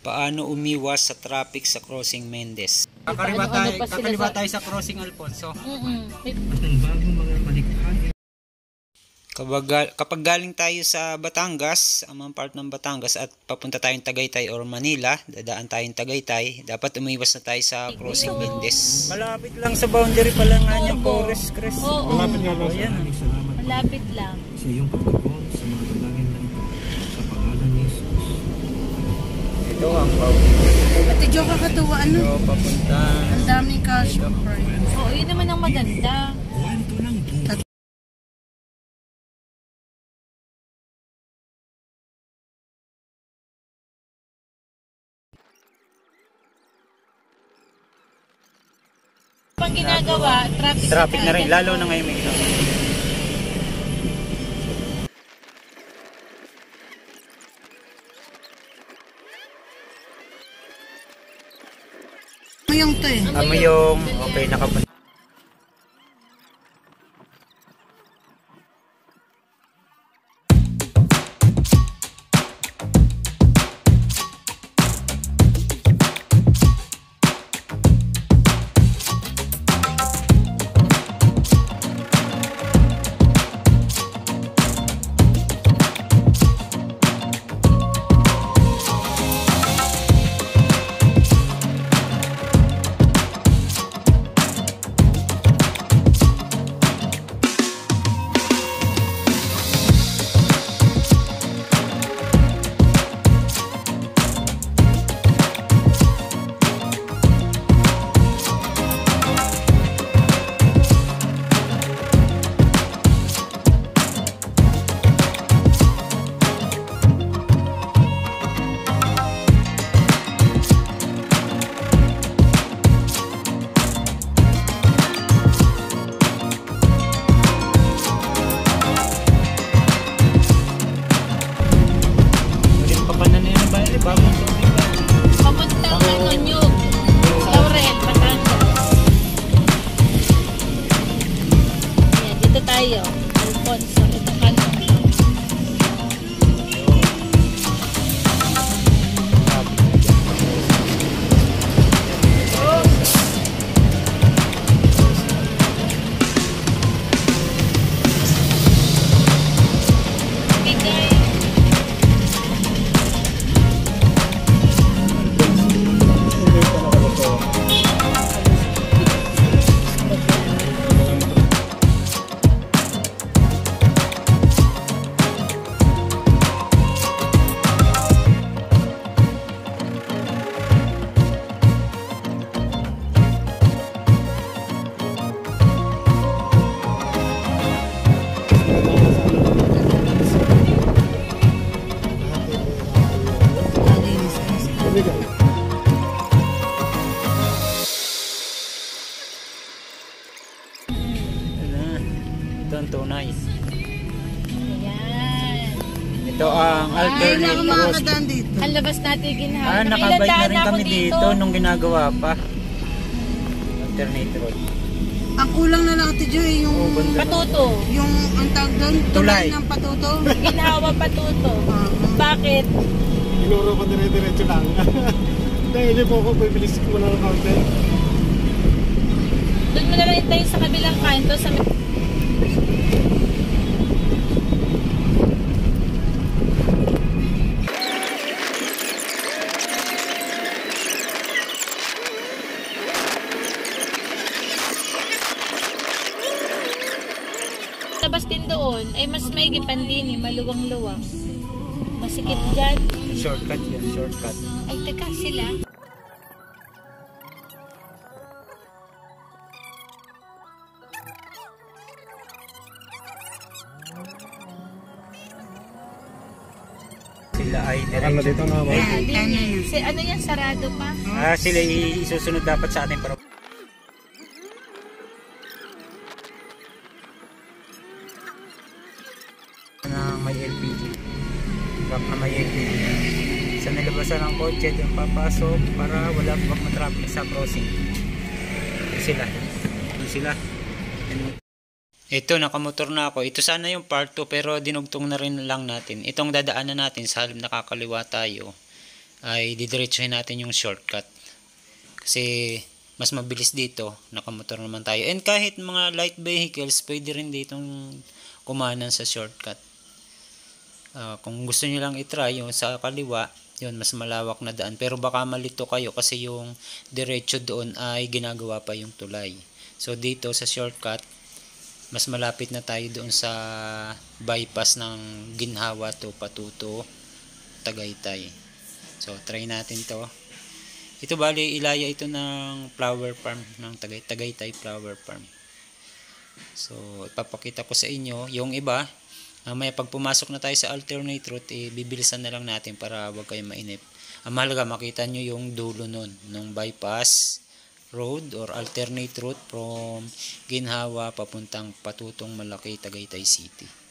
Paano umiwas sa traffic sa crossing Mendez? Kakaliwa tayo sa crossing Alfonso. Ang bagong mga malikhain. Kapag galing tayo sa Batangas, ang mga part ng Batangas at papunta tayong Tagaytay or Manila, dadaan tayong Tagaytay, dapat umiwas na tayo sa crossing Mendez. Malapit lang sa boundary pa lang nga niya, Forest Crest. Malapit nga lang. Salamat. Malapit lang. Sa iyong pagtugon sa mga dalangin na ito. Sa pangalan ni Jesus. Ito ang boundary. Ate Jo, kakatuwa ano? Ito, papunta. Ang daming cash prize. Oo, yun naman ang maganda. Kwento ng buhay. Pang ginagawa, Traffic na rin, lalo na ngayon may ilaw. Ano yung to eh? Amo yung, okay, nakapunta. papuntang Nanyog, Laurel, Batangas. Ayan, dito tayo. Alfonso, ito kanto. Ito ang tunay. Ayan. Ito ang Ay, alternate ako route. makakadaan dito. Ang labas natin ginhawa. Nakabike na rin kami dito nung ginagawa pa. Alternate road. Ang kulang na lang Ate Jo eh, yung... Patuto. Yung, ang tawag doon, tulay ng patuto. Ginhawa patuto. Bakit? Inuro ko dire-diretso lang. Dahil hindi po ako bibilis ko na ng counter. Doon mo na lang tayo sa kabilang kanto sa labas din doon ay mas maigi pandini, maluwang-luwang. Masikip dyan. Shortcut yan, shortcut. Ay, teka sila. Sila ay Ano diretso. dito na ba? Ano yan, sarado pa? Sila isusunod dapat sa atin para na may LPG. Truck na may LPG. Sa nilabasan ng kotse, yung papasok para wala pang matraffic sa crossing. Sila. Ito, nakamotor na ako. Ito sana yung part 2 pero dinugtong na rin lang natin. Itong dadaanan natin sa halip nakakaliwa tayo ay didiretsuhin natin yung shortcut. Kasi mas mabilis dito, nakamotor naman tayo. And kahit mga light vehicles, pwede rin ditong kumanan sa shortcut. Kung gusto niyo lang i-try yung sa kaliwa, yun mas malawak na daan. Pero baka malito kayo kasi yung diretso doon ay ginagawa pa yung tulay. So dito sa shortcut, mas malapit na tayo doon sa bypass ng Ginhawa to Patuto, Tagaytay. So try natin to. Ito bali ilaya ito ng flower farm ng Tagaytay Flower Farm. So ipapakita ko sa inyo yung iba. Mamaya pag pumasok na tayo sa alternate route, bibilisan na lang natin para wag kayo mainip. Ang mahalaga makita nyo yung dulo nun, ng bypass road or alternate route from Ginhawa papuntang Patutong Malaki, Tagaytay City.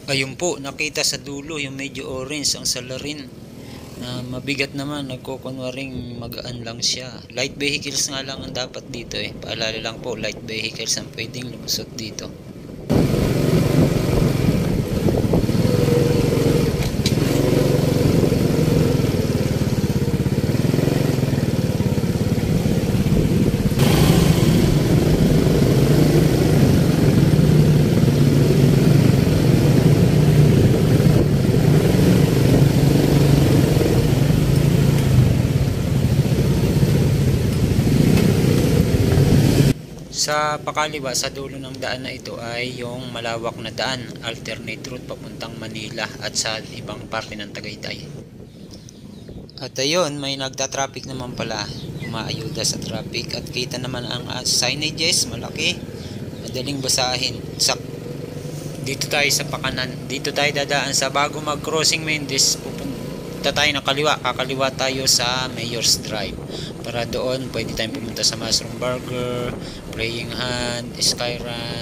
Ayun po, nakita sa dulo yung medyo orange ang salarin na mabigat naman, nagkukunwaring magaan lang siya. Light vehicles nga lang ang dapat dito Paalala lang po, light vehicles ang pwedeng lumusot dito. Sa pakaliwa, sa dulo ng daan na ito ay yung malawak na daan, alternate route papuntang Manila at sa ibang parte ng Tagaytay. At ayun, may nagta-traffic naman pala. umaayuda sa traffic. At kita naman ang signages, malaki, madaling basahin. Dito tayo sa pakanan, dito tayo dadaan sa bago mag-crossing Mendes. Pupunta tayo ng kaliwa, kakaliwa tayo sa Mayor's Drive. Para doon pwede tayong pumunta sa Mushroom Burger, Praying Hand, Skyran.